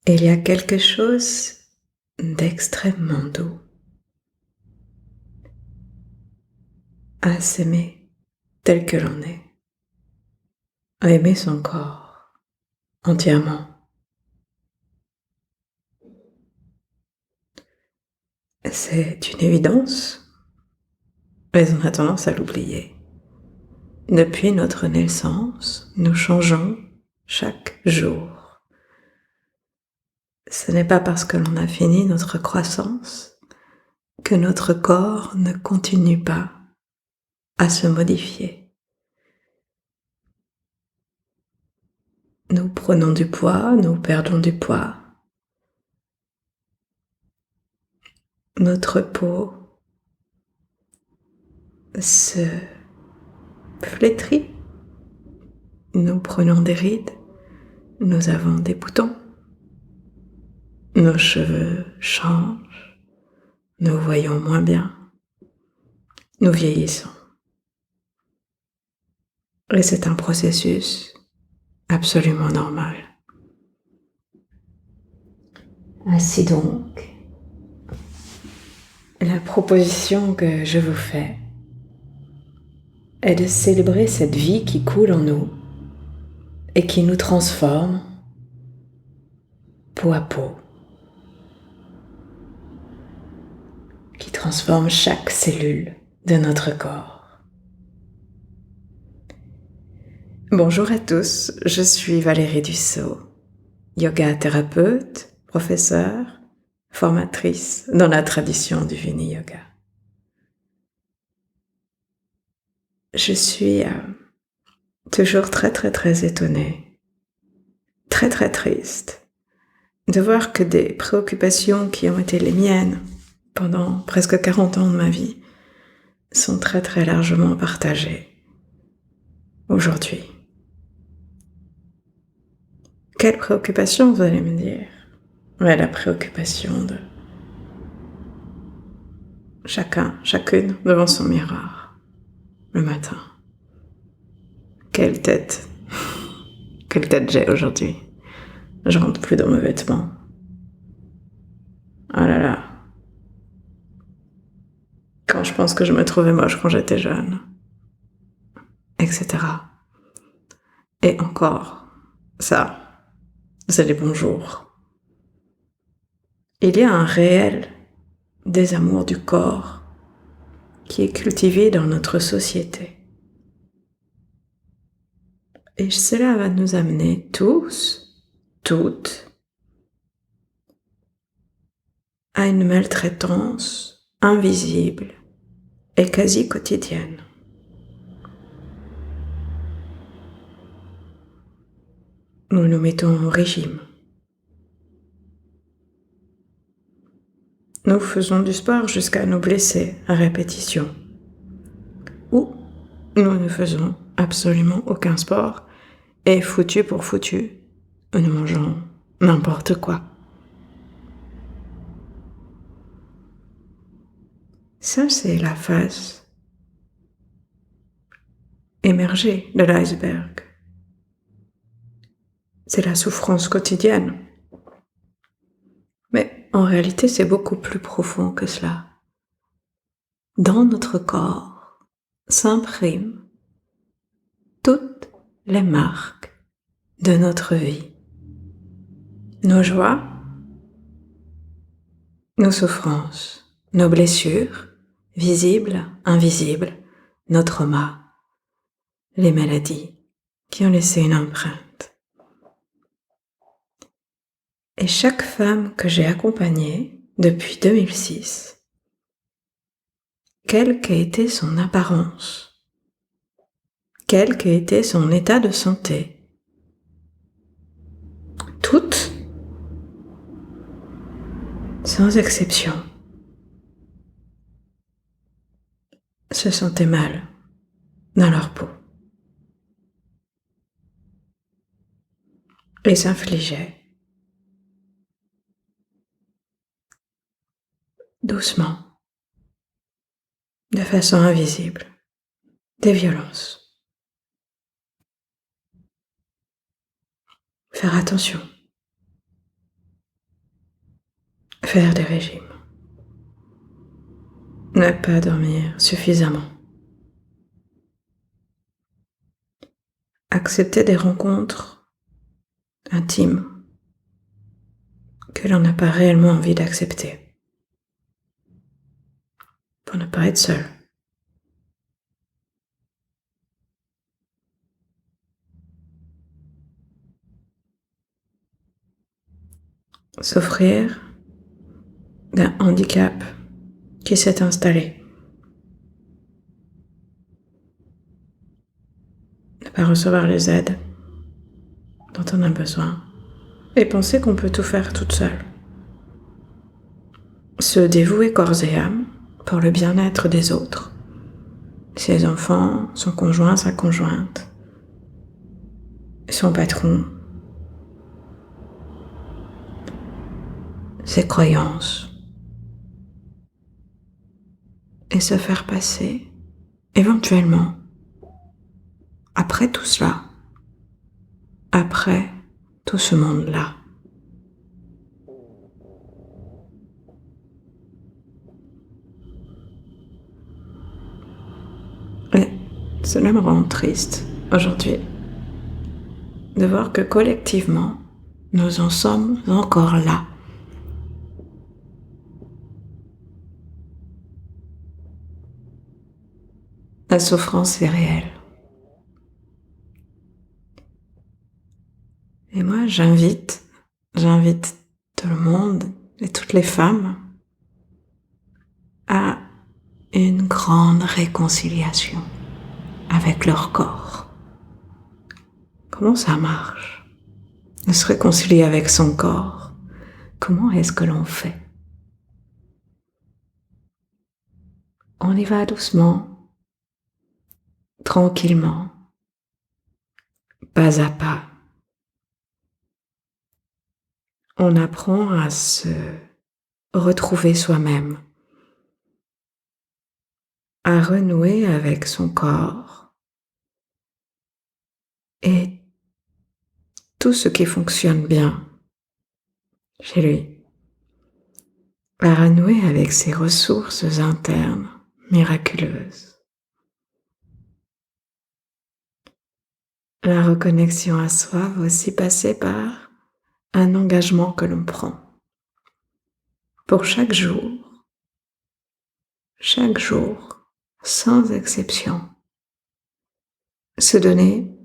Il y a quelque chose d'extrêmement doux à s'aimer tel que l'on est, à aimer son corps entièrement. C'est une évidence, mais on a tendance à l'oublier. Depuis notre naissance, nous changeons chaque jour. Ce n'est pas parce que l'on a fini notre croissance que notre corps ne continue pas à se modifier. Nous prenons du poids, nous perdons du poids. Notre peau se flétrit. Nous prenons des rides. Nous avons des boutons. Nos cheveux changent. Nous voyons moins bien. Nous vieillissons. Et c'est un processus absolument normal. Ainsi donc, la proposition que je vous fais est de célébrer cette vie qui coule en nous et qui nous transforme peau à peau, qui transforme chaque cellule de notre corps. Bonjour à tous, je suis Valérie Dussault, yoga thérapeute, professeure, formatrice dans la tradition du Vini Yoga. Je suis toujours très étonnée, très triste de voir que des préoccupations qui ont été les miennes pendant presque 40 ans de ma vie sont très largement partagées aujourd'hui. Quelle préoccupation, vous allez me dire? Ouais, la préoccupation de chacune devant son miroir le matin. Quelle tête j'ai aujourd'hui. Je rentre plus dans mes vêtements. Oh là là. Quand je pense que je me trouvais moche quand j'étais jeune. Etc. Et encore, ça, c'est les bons jours. Il y a un réel désamour du corps qui est cultivé dans notre société. Et cela va nous amener tous, toutes, à une maltraitance invisible et quasi quotidienne. Nous nous mettons au régime. Nous faisons du sport jusqu'à nous blesser à répétition. Ou nous ne faisons absolument aucun sport et foutu pour foutu, nous mangeons n'importe quoi. Ça, c'est la face émergée de l'iceberg. C'est la souffrance quotidienne. Mais en réalité, c'est beaucoup plus profond que cela. Dans notre corps s'impriment toutes les marques de notre vie. Nos joies, nos souffrances, nos blessures, visibles, invisibles, nos traumas, les maladies qui ont laissé une empreinte. Et chaque femme que j'ai accompagnée depuis 2006, quelle qu'ait été son apparence, quel qu'ait été son état de santé, toutes, sans exception, se sentaient mal dans leur peau et s'infligeaient doucement, de façon invisible, des violences. Faire attention. faire des régimes, ne pas dormir suffisamment, accepter des rencontres intimes que l'on n'a pas réellement envie d'accepter, pour ne pas être seul. Souffrir d'un handicap qui s'est installé. Ne pas recevoir les aides dont on a besoin et penser qu'on peut tout faire toute seule. Se dévouer corps et âme pour le bien-être des autres. Ses enfants, son conjoint, sa conjointe, son patron, ses croyances. Et se faire passer, éventuellement, après tout cela, après tout ce monde-là. Et cela me rend triste aujourd'hui de voir que collectivement, nous en sommes encore là. La souffrance est réelle. Et moi, j'invite tout le monde et toutes les femmes à une grande réconciliation avec leur corps. Comment ça marche? De se réconcilier avec son corps. Comment est-ce que l'on fait? On y va doucement, tranquillement, pas à pas. On apprend à se retrouver soi-même, à renouer avec son corps et tout ce qui fonctionne bien chez lui, à renouer avec ses ressources internes miraculeuses. La reconnexion à soi va aussi passer par un engagement que l'on prend pour chaque jour, sans exception, se donner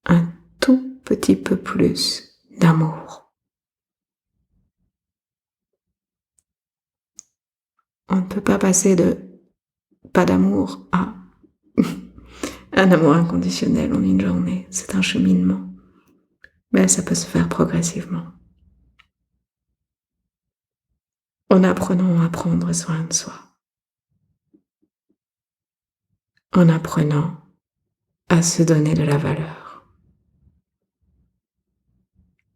un tout petit peu plus d'amour. On ne peut pas passer de pas d'amour à un amour inconditionnel en une journée. C'est un cheminement, mais ça peut se faire progressivement. En apprenant à prendre soin de soi. En apprenant à se donner de la valeur.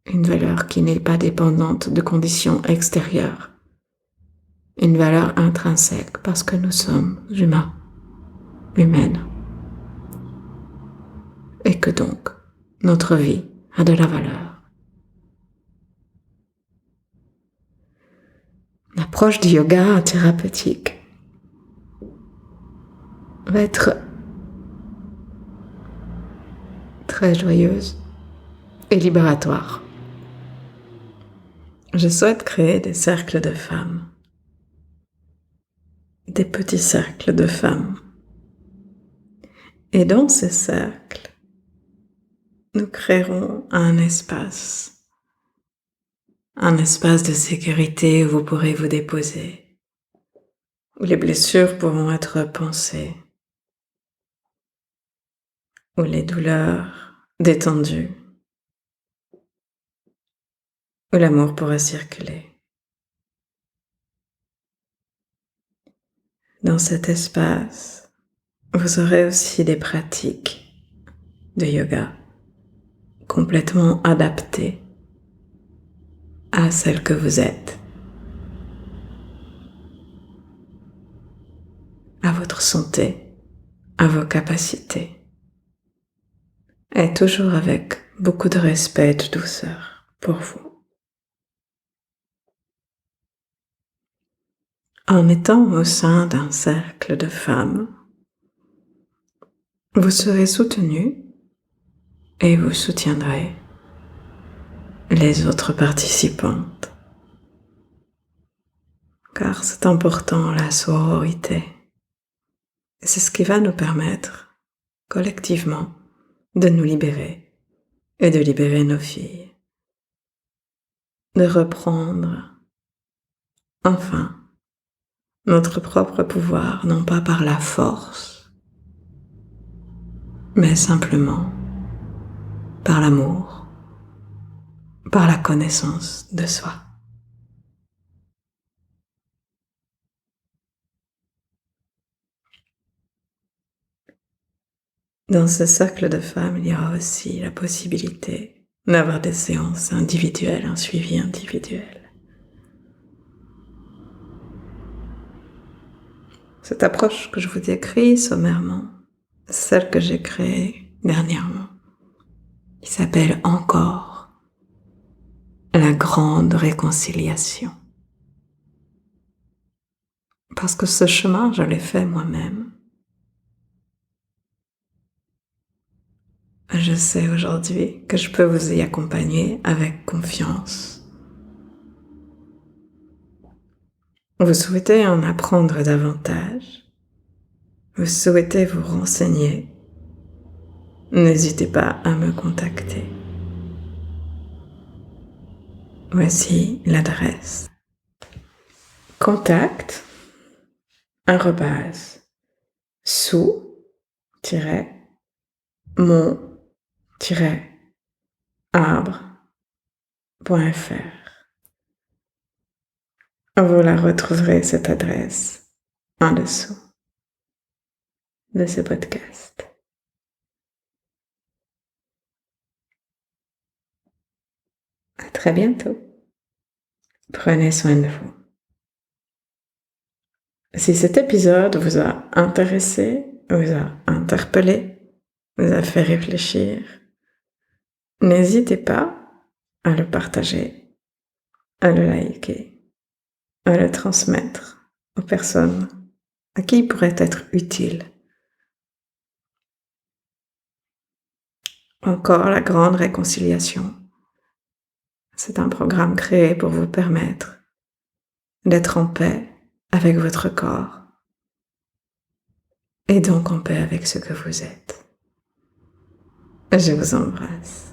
Une valeur qui n'est pas dépendante de conditions extérieures. Une valeur intrinsèque parce que nous sommes humains, humaines. Et que donc, notre vie a de la valeur. L'approche du yoga thérapeutique va être très joyeuse et libératoire. Je souhaite créer des cercles de femmes, des petits cercles de femmes. Et dans ces cercles, nous créerons un espace de sécurité où vous pourrez vous déposer, où les blessures pourront être pansées, où les douleurs détendues, où l'amour pourra circuler. Dans cet espace, vous aurez aussi des pratiques de yoga complètement adaptées à celle que vous êtes, à votre santé, à vos capacités, et toujours avec beaucoup de respect et de douceur pour vous. En étant au sein d'un cercle de femmes, vous serez soutenu et vous soutiendrez les autres participantes. Car c'est important, la sororité. C'est ce qui va nous permettre, collectivement, de nous libérer et de libérer nos filles. De reprendre, enfin, notre propre pouvoir, non pas par la force, mais simplement par l'amour, par la connaissance de soi. Dans ce cercle de femmes, il y aura aussi la possibilité d'avoir des séances individuelles, un suivi individuel. Cette approche que je vous décris sommairement, celle que j'ai créée dernièrement, qui s'appelle encore la grande réconciliation. Parce que ce chemin, je l'ai fait moi-même. Je sais aujourd'hui que je peux vous y accompagner avec confiance. Vous souhaitez en apprendre davantage? Vous souhaitez vous renseigner? N'hésitez pas à me contacter. Voici l'adresse. Contact @sous-mon-arbre.fr. Vous la retrouverez, cette adresse, en dessous de ce podcast. À très bientôt. Prenez soin de vous. Si cet épisode vous a intéressé, vous a interpellé, vous a fait réfléchir, n'hésitez pas à le partager, à le liker, à le transmettre aux personnes à qui il pourrait être utile. Encore la grande réconciliation. C'est un programme créé pour vous permettre d'être en paix avec votre corps et donc en paix avec ce que vous êtes. Je vous embrasse.